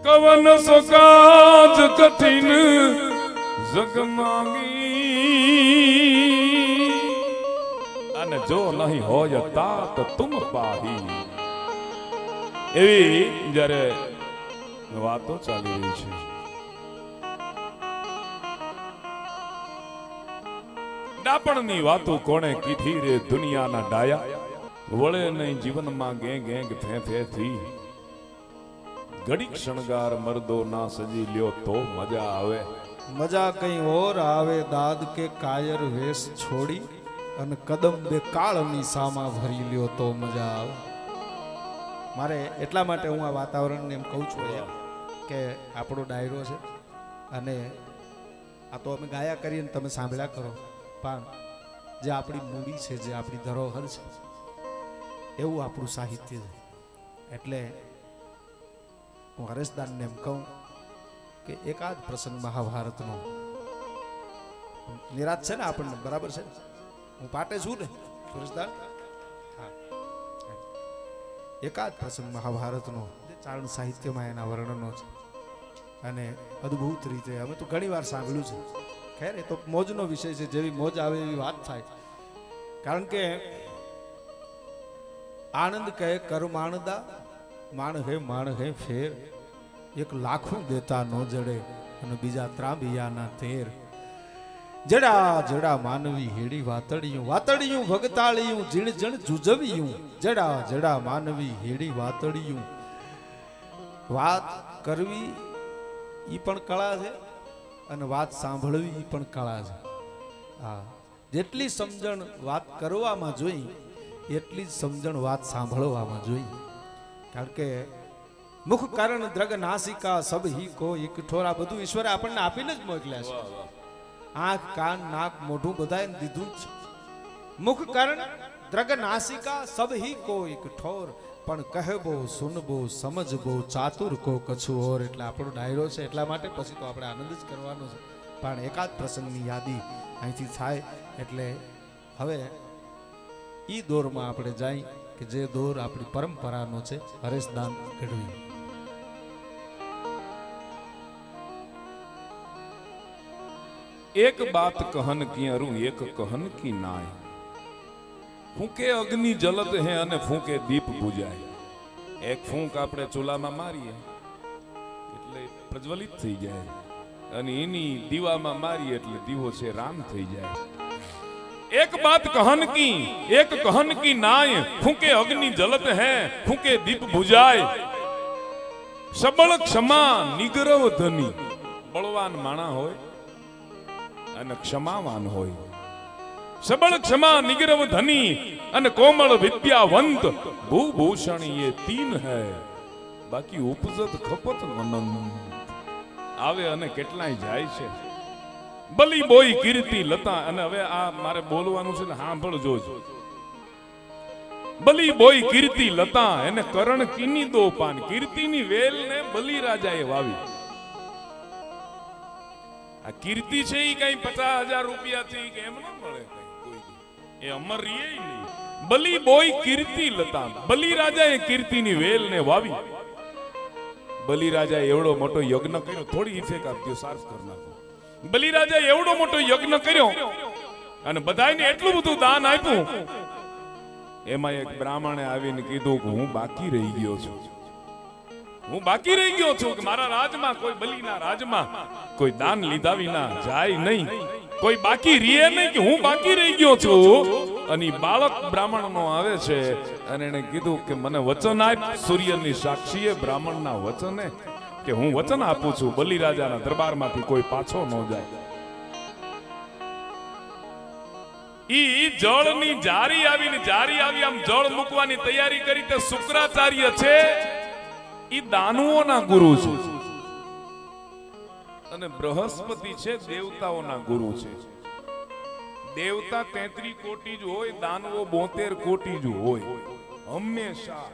કવન સોકાજ કઠિન જગ માંગી અને જો નહીં હોય તાત તુમ પાહી એવી જ્યારે વાતો ચાલી રહી છે ડાપણની વાતો કોણે કીધી રે દુનિયાના ડાયા વળે નહીં જીવનમાં ગે ગેંગ થે થે થી ઘડીક શણગાર મર્દો ના સજી લ્યો તો મજા આવે મજા કઈ ઓર આવે દાદ કે કાયર વેશ છોડી અને કદમ બે કાળની સામા ભરી લ્યો તો મજા આવે મારે એટલા માટે હું આ વાતાવરણને એમ કહું છું કે આપણો ડાયરો છે અને આ તો અમે ગાયા કરીએ ને તમે સાંભળ્યા કરો પણ જે આપણી મૂડી છે જે આપણી ધરોહર છે એવું આપણું સાહિત્ય છે એટલે હું હરેશદાનને એમ કહું કે એકાદ પ્રસંગ મહાભારતનો નિરાશ છે ને આપણને બરાબર છે હું પાટે છું ને હરેશદાન હા એકાદ પ્રસંગ મહાભારતનો જે ચારણ સાહિત્યમાં એના વર્ણનો છે અને અદ્ભુત રીતે અમે તો ઘણી વાર સાંભળ્યું છે ખેર એ તો મોજનો વિષય છે જેવી મોજ આવે એવી વાત થાય કારણ કે આનંદ કહે કર માણદા માણ હે ફેર એક લાખું દેતા નો જડે અને બીજા ત્રાંબિયાના તેર જડા જડા માનવી હેડી વાતડિયું ભગતાળિયું જીણ જણ જુજવિયું જડા જડા માનવી હેડી વાતડિયું વાત કરવી ઈ પણ કળા છે અને વાત સાંભળવી ઈ પણ કળા છે હા જેટલી સમજણ વાત કરવામાં જોઈ એટલી જ સમજણ વાત સાંભળવામાં જોઈ કારણ કે મુખ કારણ દ્રગ નાસિકા સબ હી કો એક ઠોરા બધું ઈશ્વરે આપણને આપીને જ મોકલ્યા છે આંખ કાન નાક મોઢું બધાને દીધું જ મુખ કારણ દ્રગ નાસિકા સબ હી કો એક ઠોર પણ કહેબો સુનબો સમજબો ચાતુર કો કછું ઓર એટલે આપણો ડાયરો છે એટલા માટે પછી તો આપણે આનંદ જ કરવાનો છે પણ એકાદ પ્રસંગની યાદી અહીંથી થાય એટલે હવે ઈ દોરમાં આપણે જાય કે જે દોર આપણી પરંપરાનો છે હરેશદાન ગઢવી एक बात कहन की अरु एक कहन की नाय फूके अग्नि जलत है अने फूके दीप बुझाय एक फूंक આપણે ચૂલામાં મારીએ એટલે પ્રજ્વલિત થઈ જાય અને એની દીવામાં મારીએ એટલે દીવો છે રામ થઈ જાય एक बात कहन की नाय फूके अग्नि जलत है फूके दीप बुझाय सबल क्षमा निग्रव धनी बलवान माणा होय અને ક્ષમાવાન હોય સબળ ક્ષમા નિગ્રવ ધની અને કોમળ વિદ્યાવંત ભૂભૂષણ ये तीन है બાકી ઉપજત ખપત અનંત આવે અને કેટલાય જાય છે બલી બોઈ કીર્તિ લતા અને હવે આ મારે બોલવાનું છે ને સાંભળજો બલી બોઈ કીર્તિ લતા એને કરણ કીની દો પાન કીર્તિની વેલ ને બલી રાજાએ વાવી આ કીર્તિ છે ઈ કઈ 50,000 રૂપિયા થી કેમ ન મળે કોઈ એ અમર રીએ નહીં બલી બોઈ કીર્તિ લતા બલી રાજાએ કીર્તિની વેલ ને વાવી બલી રાજાએ એવડો મોટો યજ્ઞ કર્યો થોડી ઇફેક્ટ આપજો સાર્ફ કરી નાખો બલી રાજાએ એવડો મોટો યજ્ઞ કર્યો અને બધાયને એટલું બધું દાન આપ્યું એમાં એક બ્રાહ્મણે આવીને કીધું કે હું બાકી રહી ગયો છું કે મારા રાજમાં કોઈ બલીના રાજમાં કોઈ દાન લીધા વિના જાય નહીં કોઈ બાકી રીએ નહીં કે હું બાકી રહી ગયો છું અને બાળક બ્રાહ્મણનો આવે છે અને એને કીધું કે મને વચન આપ સૂર્યની સાક્ષીએ બ્રાહ્મણના વચને કે હું વચન આપું છું બલિરાજાના દરબારમાંથી કોઈ પાછો ન જાય ઈ જળની જારી આવી આમ જળ મૂકવાની તૈયારી કરી તે શુક્રાચાર્ય છે ઈ દાનવોના ગુરુ છે અને બૃહસ્પતિ છે દેવતાઓના ગુરુ છે દેવતા 33 કોટી જ હોય દાનવો 72 કોટી જ હોય હંમેશા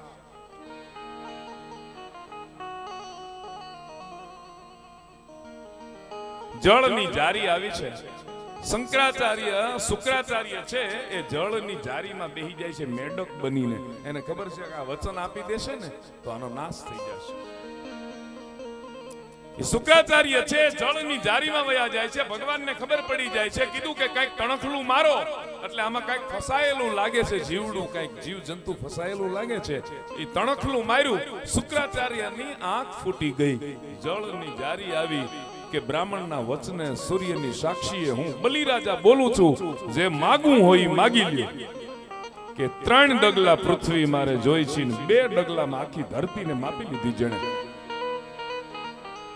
જળની જારી આવી છે શુક્રાચાર્ય છે એ જળની જારીમાં બેહી જાય છે મેડક બનીને એને ખબર છે કે આ વચન આપી દેશે ને તો આનો નાશ થઈ જશે શુક્રાચાર્ય છે જળની જારીમાં વયા જાય છે, ભગવાનને ખબર પડી જાય છે, કીધું કે કંઈક તણખલું મારો, એટલે આમાં કંઈક ફસાયેલું લાગે છે, જીવડું કંઈક જીવ જંતુ ફસાયેલું લાગે છે. એ તણખલું માર્યું, શુક્રાચાર્યની આંખ ફૂટી ગઈ, જળની જારી આવી કે બ્રાહ્મણના વચને સૂર્યની સાક્ષીએ હું બલિરાજા બોલું છું, જે માગવું હોય માગી લ્યો. કે 3 ડગલા પૃથ્વી મારે જોઈ છે, 2 ડગલામાં આખી ધરતીને માપી લીધી જેણે.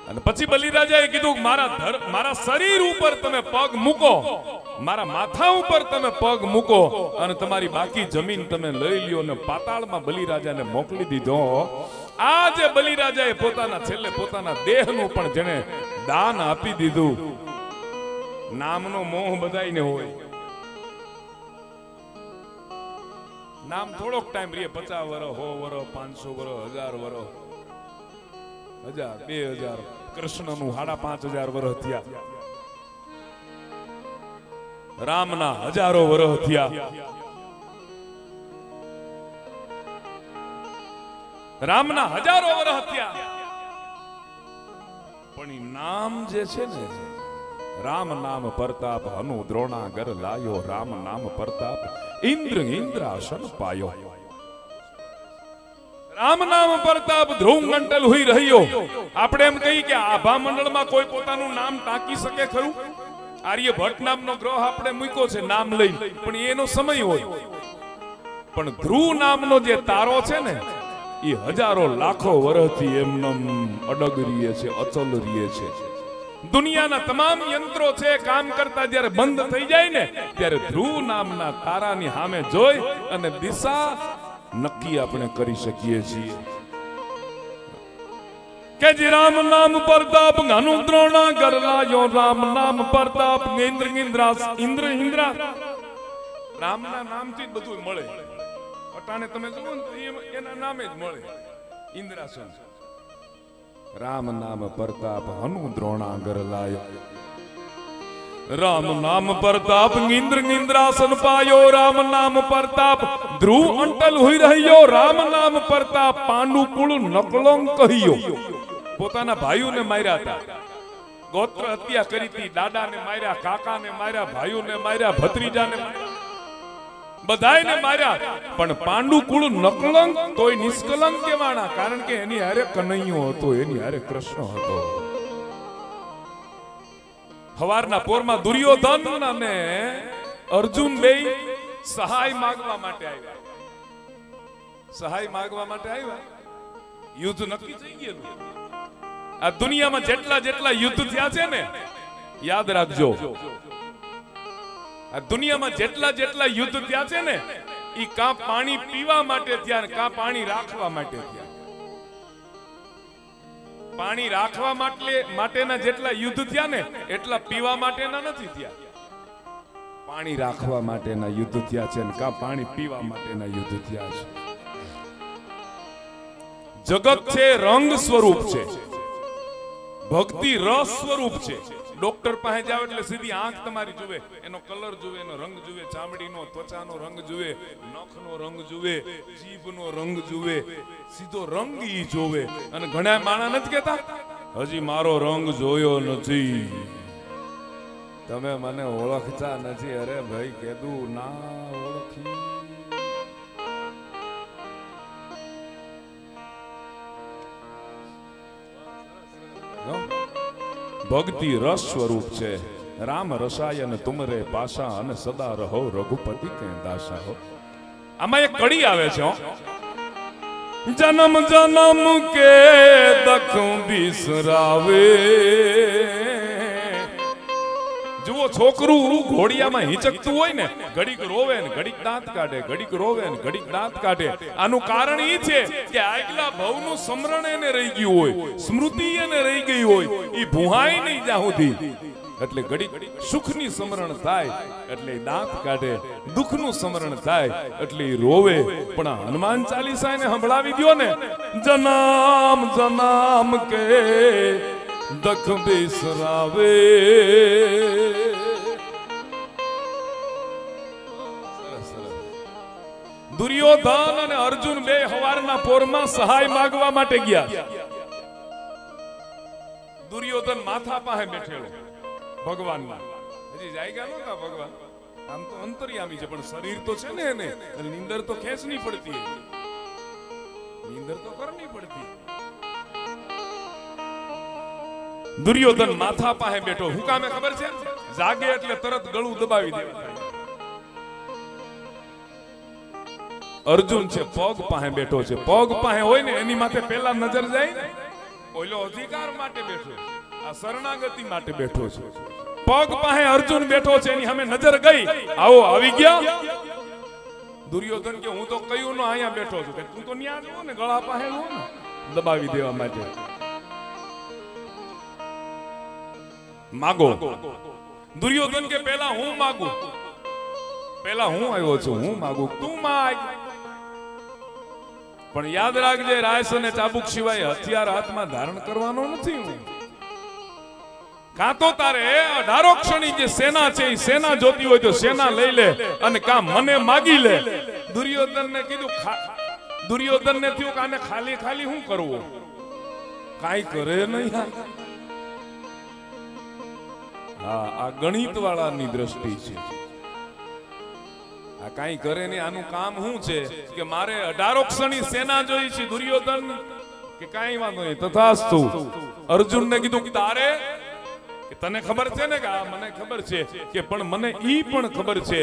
અને પછી બલિરાજાએ કીધું મારા શરીર ઉપર તમે પગ મૂકો, મારા માથા ઉપર તમે પગ મૂકો, અને તમારી બાકી જમીન તમે લઈ લ્યો. અને પાતાળમાં બલિરાજાને મોકલી દીધો. આ જે બલિરાજાએ પોતાના છેલ્લે પોતાના દેહનું પણ જેને દાન આપી દીધું. નામનો મોહ બધાયને હોય, નામ થોડોક ટાઈમ રે, 50 વર્ષ, 100 વર્ષ, 500 વર્ષ, 1000 વર્ષ, 1000, 2000, કૃષ્ણનું 5500 વર્ષ થયા, રામના હજારો વર્ષ થયા, રામના હજારો વર્ષ થયા. પણ ઈ નામ જે છે ને, રામ નામ પ્રતાપ હનુ દ્રોણાગર લાયો, રામ નામ પ્રતાપ ઇન્દ્રાસન પાયો. રામ નામ પ્રતાપ ધ્રુવ મંડળ હોઈ રહ્યો. આપણે એમ કહી કે આભા મંડળમાં કોઈ પોતાનું નામ ટાંકી શકે ખરું? આર્યભટ્ટ નામનો ગ્રહ આપણે મૂક્યો છે નામ લઈ, પણ એનો સમય હોય. પણ ધ્રુવ નામનો જે તારો છે ને, એ હજારો લાખો વર્ષથી એમનેમ અડગ રીએ છે, અચલ રીએ છે. દુનિયાના તમામ યંત્રો છે કામ કરતા જ્યારે બંધ થઈ જાય ને, ત્યારે ધ્રુવ નામના તારાની સામે જોઈ અને દિશા નક્કી આપણે કરી શકીએ છીએ. કે જે રામ નામ પ્રતાપ ઘનુ દ્રોણાગર લાયો, રામ નામ પ્રતાપ ઇન્દ્રા. રામના નામથી જ બધું મળે. અટાણે તમે જુઓ ને એના નામે જ મળે, ઇન્દ્રાસન. રામ નામ પ્રતાપ હનુ દ્રોણાગર લાયો, રામ નામ પ્રતાપ ઇન્દ્રાસન પાયો, રામ નામ પ્રતાપ ધ્રુવ અંટલ હોઈ રહ્યો, રામ નામ પ્રતાપ પાંડુ કુળ નકલંક કહ્યો. પોતાના ભાઈઓને માર્યા હતા, ગોત્ર હત્યા કરી હતી, દાદાને માર્યા, કાકાને માર્યા, ભાઈઓને માર્યા, ભત્રીજાને માર્યા, બધાયને માર્યા. પણ પાંડુ કુળ નકલંક તોય નિષ્કલંક કેવાના, કારણ કે એની હારે કનૈયો હતો, એની હારે કૃષ્ણ હતો. હવારના પોરમાં દુર્યોધન અને અર્જુન બેય સહાય માંગવા માટે આવ્યા. સહાય માંગવા માટે આવ્યા. યુદ્ધ નક્કી થઈ ગયેલું. આ દુનિયામાં જેટલા યુદ્ધ થયા છે ને, યાદ રાખજો, આ દુનિયામાં જેટલા યુદ્ધ થયા છે ને, ઈ કાં પાણી પીવા માટે થયા, કાં પાણી રાખવા માટે થયા. પાણી રાખવા માટેના જેટલા યુદ્ધ થયા ને, એટલા પીવા માટેના નથી થયા. પાણી રાખવા માટેના યુદ્ધ થયા છે ને કાં પાણી પીવા માટેના યુદ્ધ થયા છે. જગત છે રંગ સ્વરૂપ છે, ભક્તિ રસ સ્વરૂપ છે. ડોક્ટર પાસે જાવ એટલે સીધી આંખ તમારી જુએ, એનો કલર જુએ, એનો રંગ જુએ, ચામડીનો ત્વચાનો રંગ જુએ, નખનો રંગ જુએ, જીભનો રંગ જુએ, સીધો રંગ ઈ જોવે. અને ઘણા માણા નથી કહેતા હજી મારો રંગ જોયો નથી, તમે મને ઓળખતા નથી. અરે ભાઈ કીધું ના ઓળખી. ભક્તિ રસ સ્વરૂપ છે. રામ રસાયન તુમરે પાસા, અને સદા રહો રઘુપતિ કે દાસા હો. આમાં એક કડી આવે છે, જન્મ જન્મ કે દખ બિસરાવે. જુઓ, છોકરું ઘોડિયામાં હિંચકતું હોય ને, ઘડીક રોવે ને ઘડીક દાંત કાઢે, ઘડીક રોવે ને ઘડીક દાંત કાઢે. આનું કારણ એ છે કે આગલા ભવનું સ્મરણ એને રહી ગયું હોય, સ્મૃતિ એને રહી ગઈ હોય, એ ભૂહાય નહીં જ્યાં સુધી. એટલે ઘડીક સુખની સ્મરણ થાય એટલે દાંત કાઢે, દુઃખનું સ્મરણ થાય એટલે રોવે. પણ હનુમાન ચાલીસા એને સંભળાવી દ્યો ને, જનામ જનામ કે દખ બિસરાવે. દુર્યોધન અને અર્જુન બે હવારના પોરમાં સહાય માંગવા માટે ગયા. દુર્યોધન માથા પાસે બેઠેલો ભગવાનના, હજી જાયગા નહોતા ભગવાન, આમ તો અંતર્યામી છે પણ શરીર તો છે ને એને, નીંદર તો ખેંચની પડતી, નીંદર તો કરની પડતી. દુર્યોધન માથા પાસે બેઠો, હું કામે ખબર છે? જાગે એટલે તરત ગળું દબાવી દેવા. અર્જુન છે પગ પાસે બેઠો છે, પગ પાસે હોય ને એની માથે પેલા નજર જાય ને, ઓલો અધિકાર માટે બેઠો છે, આ શરણાગતિ માટે બેઠો છે. પગ પાસે અર્જુન બેઠો છે, એની સામે નજર ગઈ, આવો આવી ગયા. દુર્યોધન કે હું તો કયું નો અહીંયા બેઠો છું, કે તું તો ન્યા જો ને ગળા પાસે હો ને દબાવી દેવા માટે. માગો. દુર્યોધન કે પહેલા હું માગું, પહેલા હું આવ્યો છું, હું માગું, તું માગ. પણ યાદ રાખજે, રાયસ અને ચાબુક સિવાય હથિયાર હાથમાં ધારણ કરવાનો નથી. હું કાં તો તારે 18 ક્ષણી જે સેના છે એ સેના જોતી હોય તો સેના લઈ લે, અને કાં મને માગી લે. દુર્યોધનને કીધું, દુર્યોધનને થયું કે આને ખાલી ખાલી શું કરવું, કાંઈ કરે નહીં. હા, આ ગણિત વાળાની દ્રષ્ટિ છે. આ કાંઈ કરે નહીં, આનું કામ શું છે કે મારે 18 ક્ષણી સેના જોઈ છે. દુર્યોધન કે કાંઈ વાંધો નહીં, તથાસ્તુ. અર્જુનને કીધું કે તારે, કે તને ખબર છે ને કે આ મને ખબર છે, કે પણ મને ઈ પણ ખબર છે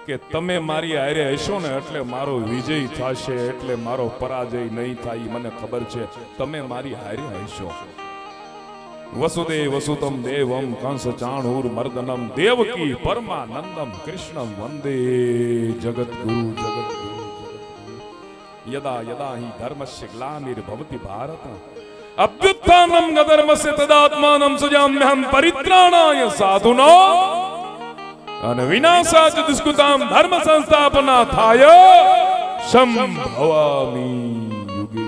કે તમે મારી હારે હશો ને એટલે મારો વિજય થશે, એટલે મારો પરાજય નહીં થાય. મને ખબર છે તમે મારી હારે હશો. વસુદેવ વસુતમ દેવમ કંસ ચાણૂર મર્દનમ દેવકી પરમાનંદમ કૃષ્ણમ વંદે જગદ્ગુરુ જગદ્ગુરુ. યદા યદા હિ ધર્મસ્ય ગ્લાનિર્ભવતિ ભારત અભ્યુત્થાનમ ગધર્મસ્ય તદાત્માનમ સજામ્યહમ પરિત્રાણાય સાધુના અને વિનાશાચ દુષ્કૃતામ ધર્મ સંસ્થાપના થાય સંભવામિ યુગે.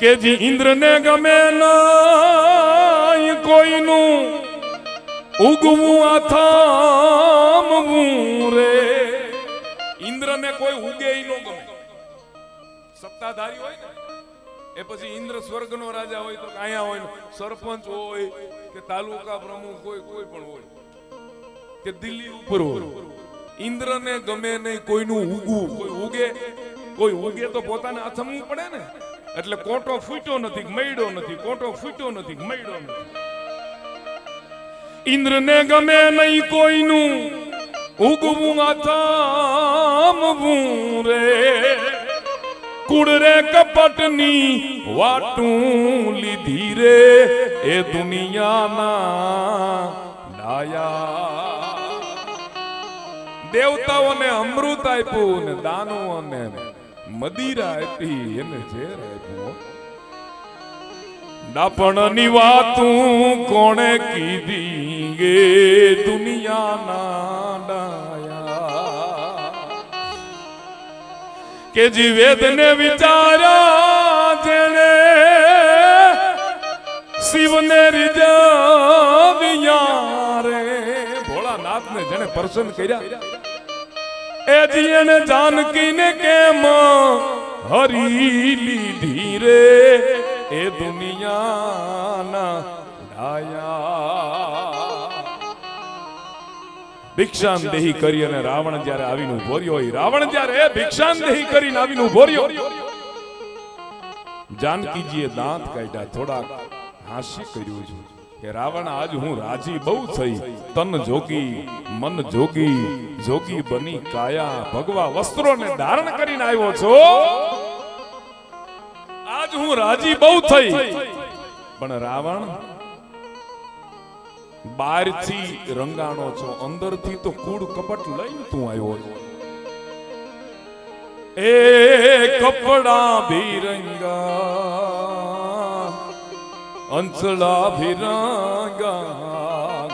કે જી ઇન્દ્રને ગમે નહીં કોઈનું ઉગવું અથામવું રે. ઇન્દ્રને કોઈ ઉગે ઈ નો ગમે. સત્તાધારી હોય ને એ પછી ઇન્દ્ર સ્વર્ગનો રાજા હોય તો અહીંયા હોય, સરપંચ હોય કે તાલુકા પ્રમુખ હોય, કોઈ પણ હોય કે દિલ્હી ઉપર હોય, ઇન્દ્રને ગમે નહીં કોઈનું ઉગવું. કોઈ ઉગે તો પોતાને અથમવું પડે ને, એટલે કોટો ફૂટ્યો નથી, મૈડો નથી, કોટો ફૂટ્યો નથી, મૈડો નથી. ઇન્દ્રને ગમે નહીં કોઈનું ઉગવું અથામવું રે. કુળ રે કપટની વાટું લીધી રે એ દુનિયાના ડાયા. દેવતાઓને અમૃત આપ્યું ને દાનવોને મદિરા આપી, એને ઝેર આપ્યું. ડાપણની વાતું કોણે કીધી ગે દુનિયાના ડાયા. કે જી વેદને વિચાર્યા જેણે શિવને રીઝવ્યા રે. ભોળાનાથને જેણે પ્રસન્ન કર્યા એ જી એને જાનકીને કેમ હરી લીધી રે એ દુનિયાના ડાયા. ભિક્ષાન દેહી કરી અને રાવણ જ્યારે આવીને ઉભો રહ્યો, રાવણ જ્યારે ભિક્ષાન દેહી કરીને આવીને ઉભો રહ્યો, જાનકીજીએ દાંત કાઢ્યા, થોડા હાસ્ય કર્યું છે કે રાવણ આજ હું રાજી બહુ થઈ, તન જોગી મન જોગી, જોગી બની કાયા, ભગવા વસ્ત્રોને ધારણ કરીને આવ્યો છો. આજ હું રાજી બહુ થઈ. પણ રાવણ બહારથી રંગાણો છો, અંદરથી તો કૂડ કપટ લઈને તું આવ્યો છો. એ કપડા ભીરંગા અંચલા ભીરંગા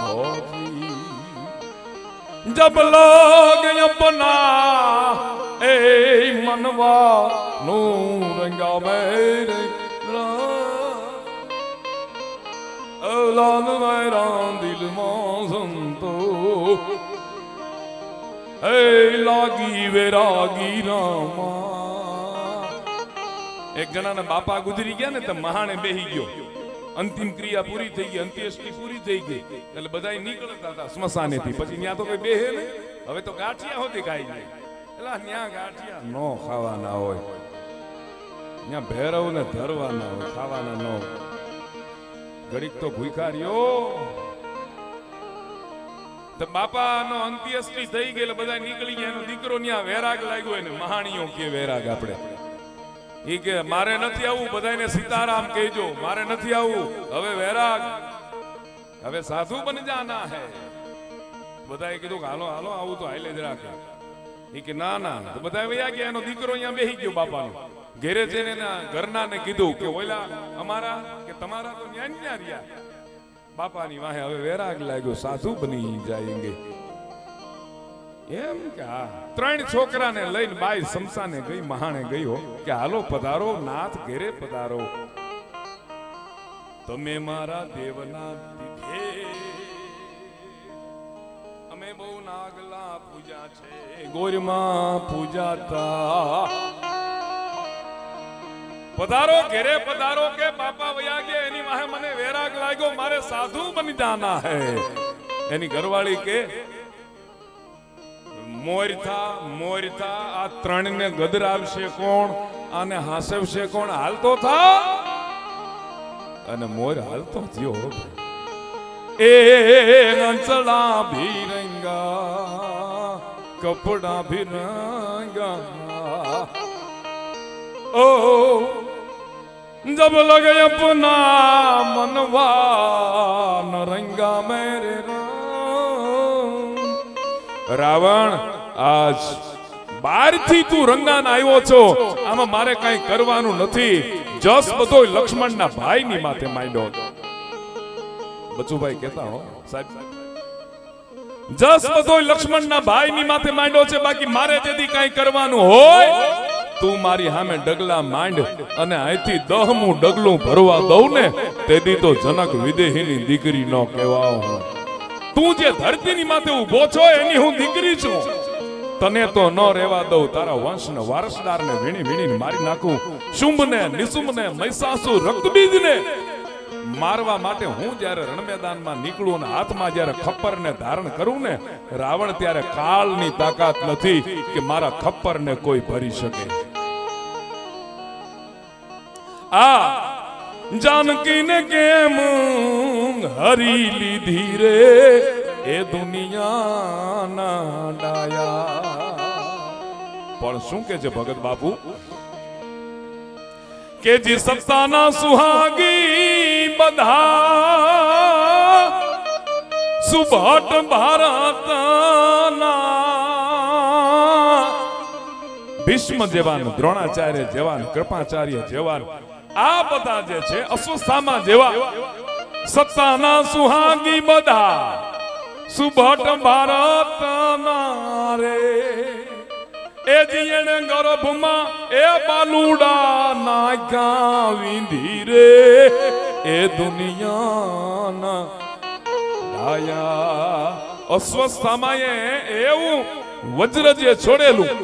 ગોરી જબ લોગ અપના એ મનવા નું રંગા મેરે લાલ મેરા દિલ માં સંતો એ લાગી વેરાગી રામા એક જણાના બાપા ગુજરી ગયા ને તો મહાણે બેહી ગયો, અંતિમ ક્રિયા પૂરી થઈ ગઈ, અંત્યેષ્ટિ પૂરી થઈ ગઈ, એટલે બધા નીકળતા હતા સ્મશાનેથી. પછી ત્યાં તો કોઈ બેહે ને, હવે તો ગાંઠિયા હોતી ખાઈ જાય, એટલે ત્યાં ગાંઠિયા નો ખાવાના હોય, ત્યાં ભૈરવ ને ધરવાના હોય, ખાવાના ન હોય. ઘડીક તો ભૂખા રહ્યો. તો બાપાનો અંત્યેષ્ટિ થઈ ગઈ એટલે બધા નીકળી ગયા. એનો દીકરો ત્યાં વૈરાગ લાગ્યો એને, મહાણીઓ કે વૈરાગ આપણે, ઈ કે મારે નથી આવું, બધાને સીતારામ કહેજો, મારે નથી આવું, હવે વૈરાગ, હવે સાધુ બન જાના હે. બધાએ કીધું કે હાલો હાલો આવું તો હાલે જ રાખે. ઈ કે ના ના. તો બધા વયા ગયા. એનો દીકરો અહીંયા બેહી ગયો બાપાનો. ઘેરે જઈને એના ઘરના ને કીધું કે ઓલા અમારા કે તમારા તો ન્યા ન્યા રહ્યા. બાપાની વાહે હવે વૈરાગ લાગ્યો, સાધુ બની જાયેંગે. એમ કે હા. 3 છોકરાને લઈને બાઈ સમસાને ગઈ, મહાણે ગયો કે હાલો પધારો નાથ ઘેરે પધારો, તમે મારા દેવના દીધે, અમે બહુ નાગલા પૂજા છે, ગોરમાં પૂજાતા, પધારો ઘેરે પધારો. કે બાપા વયા ગયા, એની વાહે મને વૈરાગ લાગ્યો, મારે સાધુ બની જાના હે. એની ઘરવાળી કે મોર થા આ 3 ને ગદરાવશે કોણ, આને હાસવશે કોણ, હાલતો થા. અને મોર હાલતો થયો. એ અંચળા ભીરંગા કપડા ભીરંગા, ओ जब लगे अपना मनवा नरंगा मेरे रावण, आज बार थी तू रंगान आयो छो, आमा मारे कई करवानु नथी. जस बधो लक्ष्मण ना भाई नी माथे मांड्यो. बचुभाई कहता हो साहब, जस बधो लक्ष्मण ना भाई नी माथे मांड्यो छे, बाकी मारे जेदी कई करवानु होय તું મારી સામે ડગલા માંડ અને અહીંથી 10મું ડગલું ભરવા દઉં ને તેદી તો જનક વિદેહીની દીકરી નો કહેવાઓ. તું જે ધરતીની માથે ઊભો છો એની હું દીકરી છું. તને તો ન રહેવા દઉં, તારા વંશને વારસદારને વીણી વીણીને મારી નાખું. શુંભને નિશુંભને મહિષાસુર રક્તબીજને મારવા માટે હું જ્યારે રણમેદાનમાં નીકળું અને હાથમાં જ્યારે ખપ્પરને ધારણ કરું ને રાવણ, ત્યારે કાળની તાકાત નથી કે મારા ખપ્પરને કોઈ ભરી શકે. આ જાનકીને કેમ હરી લીધી રે એ દુનિયાના ડાયા. પણ શું કે છે ભગત બાપુ કે જે સત્તાના સુહાગી બધા સુભટ ભારતના, ભીષ્મ જેવાન, દ્રોણાચાર્ય જેવાન, કૃપાચાર્ય જેવાન, આ બધા જે છે અશ્વત્થામા જેવા સત્તાના સુહાગી બધા સુભટ ભારતના રે. એ જીણે ગર્ભમાં એ બાલુડા નાખ્યા વિંધી રે એ દુનિયાના ડાયા. અશ્વત્થામાએ એવું વજ્ર જે છોડેલું,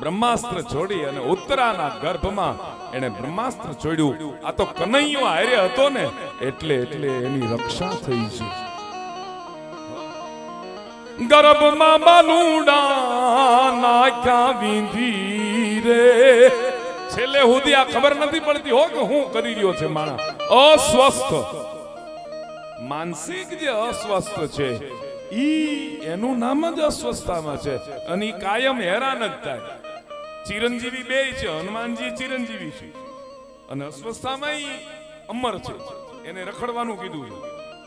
બ્રહ્માસ્ત્ર છોડી અને ઉત્તરાના ગર્ભમાં એને બ્રહ્માસ્ત્ર છોડ્યું. આ તો કનૈયો હારે હતો ને એટલે એની રક્ષા થઈ છે. ગર્ભમાં બાલુડા નાખ્યા વિંધી રે. છેલ્લે સુધી આ ખબર નથી પડતી હો કે હું કરી રહ્યો છે માણા. અસ્વસ્થ માનસિક જે અસ્વસ્થ છે એનું નામ જ અસ્વસ્થતામાં છે અને કાયમ હેરાન જ થાય. ચિરંજીવી બે છે, હનુમાનજી ચિરંજીવી છે અને અસ્વસ્થતામાં અમર છે, એને રખડવાનું કીધું છે.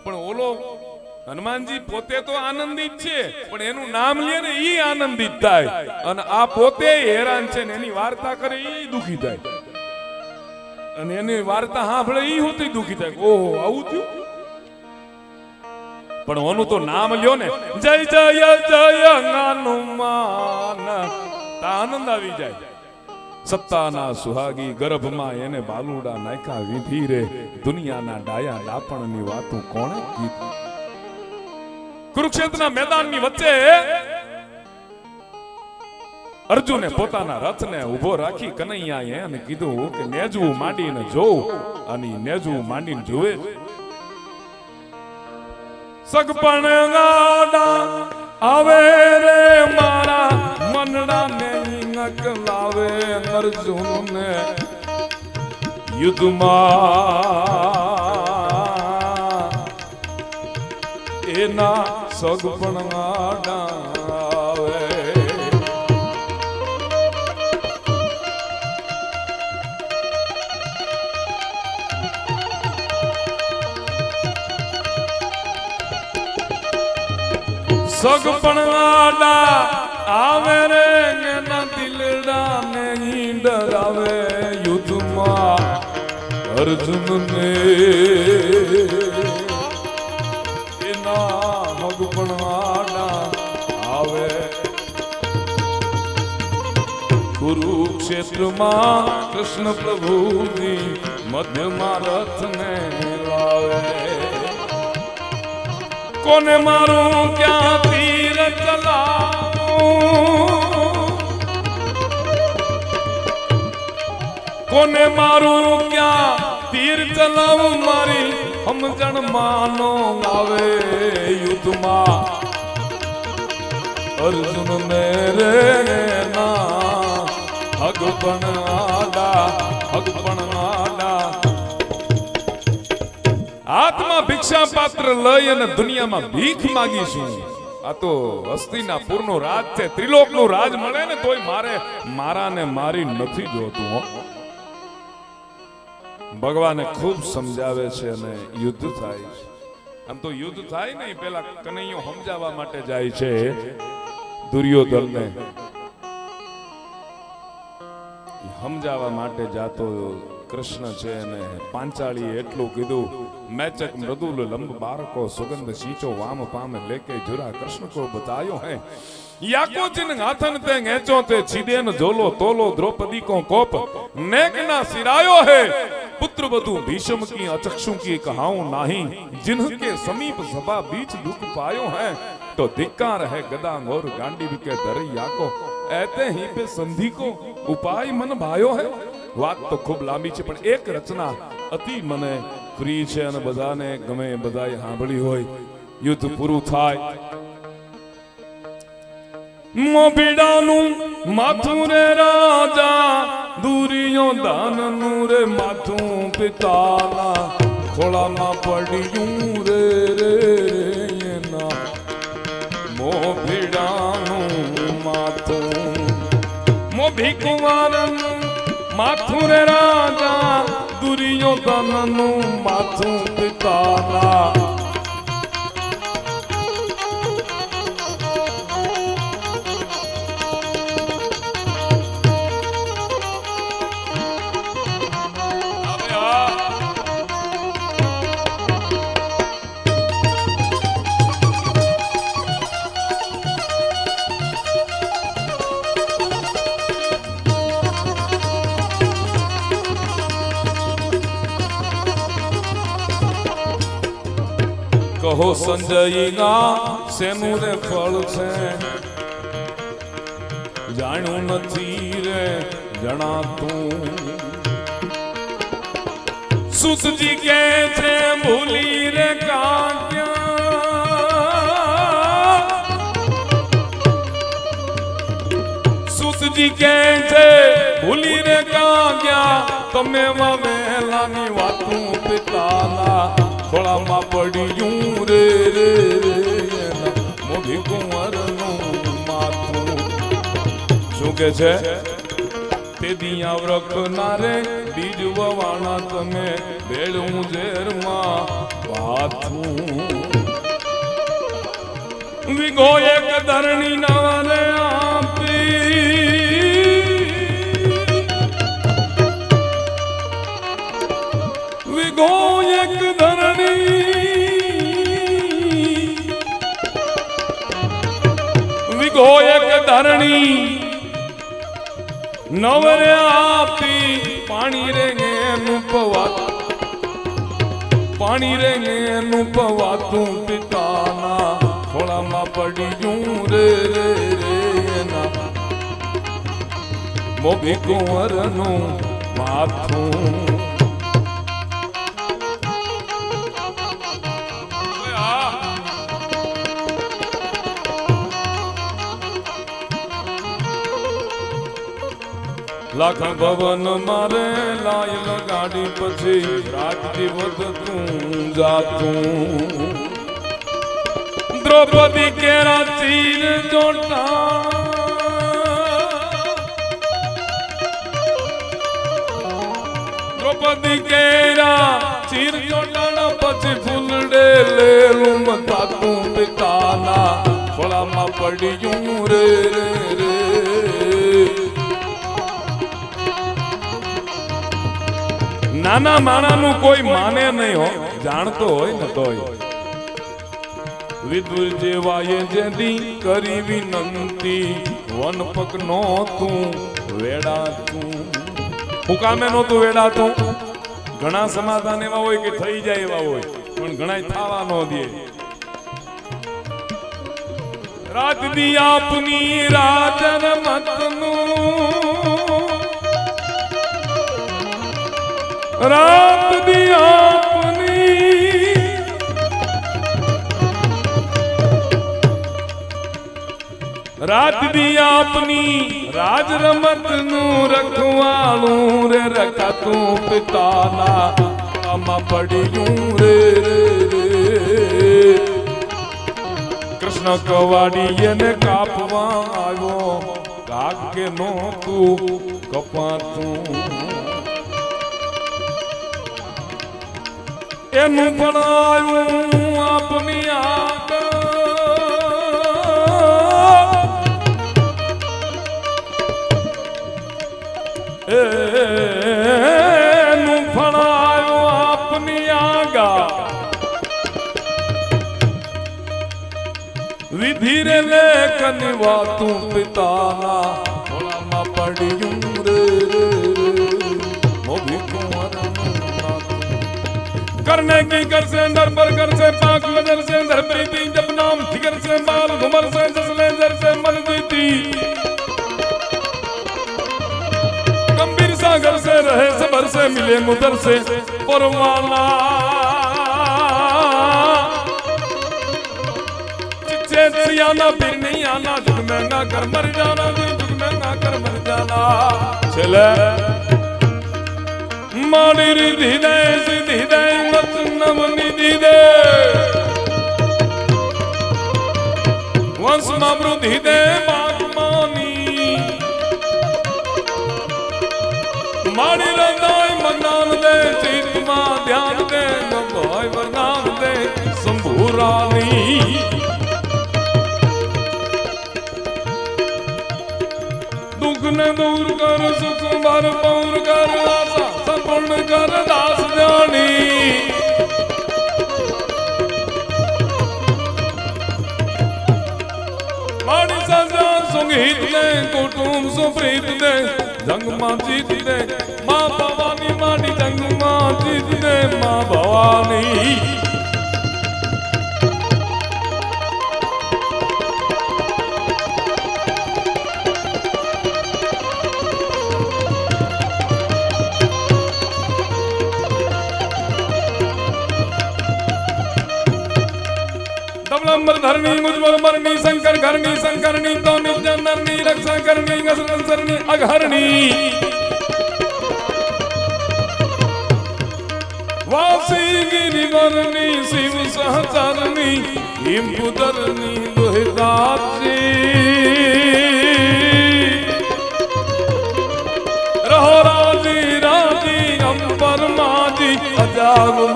પણ ઓલો હનુમાનજી પોતે તો આનંદિત છે પણ એનું નામ લે ને ઈ આનંદિત થાય અને આ પોતે હેરાન છે ને એની વાર્તા કરે ઈ દુખી થાય અને એની વાર્તા સાંભળે ઈ હોતી દુખી થાય. ઓહો આવું થયું. પણ ઓનું તો નામ લ્યો ને, જય જય જય હનુમાન, આનંદ આવી જાય. સત્તાના સુહાગી ગર્ભમાં એને બાલુડા નાખ્યા વિધી રે દુનિયાના ડાયા ડાપણની વાતો કોણે કીધી. કુરુક્ષેત્રના મેદાનની વચ્ચે અર્જુને પોતાના રથને ઊભો રાખી કનૈયાએ અને કીધું કે નેજવું માંડીને જોઉં અને નેજવું માંડીને જોવે સગપણ ગાડા આવે રે મારા મનડા ને નકલાવે અર્જુન ને યુદ્ધમાં એના સગપણ ગાડા આવે સગપણ ગાડા આવે રે એના દિલડા ને ડરાવે યુદ્ધમાં અર્જુન ને એના મગપણ ગાડા આવે કુરુક્ષેત્રમાં કૃષ્ણ પ્રભુની મધ્યમાં રથને લાવે કોને મારું ક્યાં તીર ચલાવું કોને મારું ક્યાં તીર ચલાવું મારી સમજણ માનો આવે યુદ્ધમાં અર્જુન ને રે ના હગપણ આડા હાથમાં ભિક્ષા પાત્ર લઈ અને દુનિયામાં ભીખ માંગીશું આ તો હસ્તિનાપુરનું રાજ છે ત્રિલોકનું રાજ મળે ને તોય મારાને મારી નથી જોતું હો ભગવાને ખૂબ સમજાવે છે અને યુદ્ધ થાય છે આમ તો યુદ્ધ થાય ને પેલા કનૈયો સમજાવવા માટે જાય છે દુર્યોધનને સમજાવવા માટે જાતો કૃષ્ણ છે અને પાંચાળી એટલું કીધું मैचक मृदुल लंब बार को सुगंध सींचो वाम पाम लेके जुरा कृष्ण को बतायो है याको जिन हाथन ते घेचो ते छिदे न झोलो तोलो द्रौपदी को कोप नेक ना सिरायो है पुत्र वधु भीष्म की अचक्षु की कहाऊं नाही जिनके समीप सभा बीच दुख पायो है तो धिक्कार है गदा और गांडीव के दरैया को ऐते ही पे संधि को उपाय मन भायो है વાત તો ખૂબ લાંબી છે પણ એક રચના અતિ મને પ્રિય છે અને બધાને ગમે બધાએ સાંભળી હોય યુદ્ધ પૂરું થાય મોભીડાનું માથું રે રાજા દુર્યોધનનું રે માથું પિતાના ખોળામાં પડ્યું રે એના મોભીડાનું માથું મોભી કુંવારનું માથું રે રાજા દુર્યોધનનું માથું પિતાના કહો સંજયના શેનું રે ફળ છે જાણ્યું નથી રે જણાતું સુતજી કે છે ભૂલી રે કાંત્યા સુતજી કે છે ભૂલી રે કાંત્યા તમે વહેલાની વાતું પિતાના ખોળામાં પડ્યું રે મોભી કુંવરનું માથું શું કે છે તે દિયા વ્રખના રે બીજ વવાણા તમે ભેળું ઝેરમાં પાથું વિગો એક ધરણી નવા રે આપી વિગો એક વિગો એક ધરણી નવરે આપી પાણી રે એનું પવાતું પિતાના ખોળામાં પડ્યું રે એના મોભી કુંવરનું માથું લાખ ભવન મારે લાયલ ગાડી પછી રાજતી વધતું જાતું દ્રૌપદી કેરા ચીર જોટા દ્રૌપદી કેરા ચીર જોટાના પછી ફૂલડે લેલું થાતું પિતાના ખોળામાં પડ્યું રે રે રે નાના માણાનું કોઈ માને નહીં હો જાણતો હોય ને તોય વિદુર જેવાએ જેદી કરી વિનંતી વનપક નો તું વેડાતું હું કામે નહોતું વેડાતું ઘણા સમાધાન એવા હોય કે થઈ જાય એવા હોય પણ ઘણા થવા ન દે રાત દી આપની રાજન મતનું રાત દી આપની રાત દી આપની રાજ રમત નું રખવાળું રે રખાતું પિતાના આમાં પડ્યું રે કૃષ્ણ કવાડી એને કાપવા આવ્યો કાક કે નો તું કપાતું એનું ભણાયું આપની એનું ભણાયું આપની આગા વિધિ રે લેખની વાતું પિતાના ખોળામાં પડ્યું રે મોભી करने की कर से अंदर पर कर से पाक नजर से अंदर प्रीति जब नाम फिकर से बाल घुमर से जसले जर से मन जीती गंभीर सागर से रहे सबर से मिले मुदर से परवाना चिच्चे सियाना फिर नहीं आना जुग महंगा कर मर जाना जुग महंगा कर मर जाना चले माड़ी रिधि दे सिद्धि दे मत नवनिधि दे वंश में वृद्धि दे बागमानी माड़ी रंगाई मगनान दे चित में ध्यान दे भाई वरदान दे शंभुरानी दुख ने दूर कर सुख भरपूर कर आशा संपूर्ण कर दास जानी माड़ी सजा संगीत दे कुटुंब सुप्रीत दे जंग मां जीत दे मां भवानी माड़ी जंग मां जीत दे मां भवानी धवलंबर धरणी मुजवल मरणी शंकर घरणी शंकरणी तो निर्जनरणी रक्षा करणी गसरणी अघरणी वासी गिरिवरणी शिव सहचरणी हिमपुदरणी लोहिताक्षी रहो राजी राजी अंबर माजी अजाग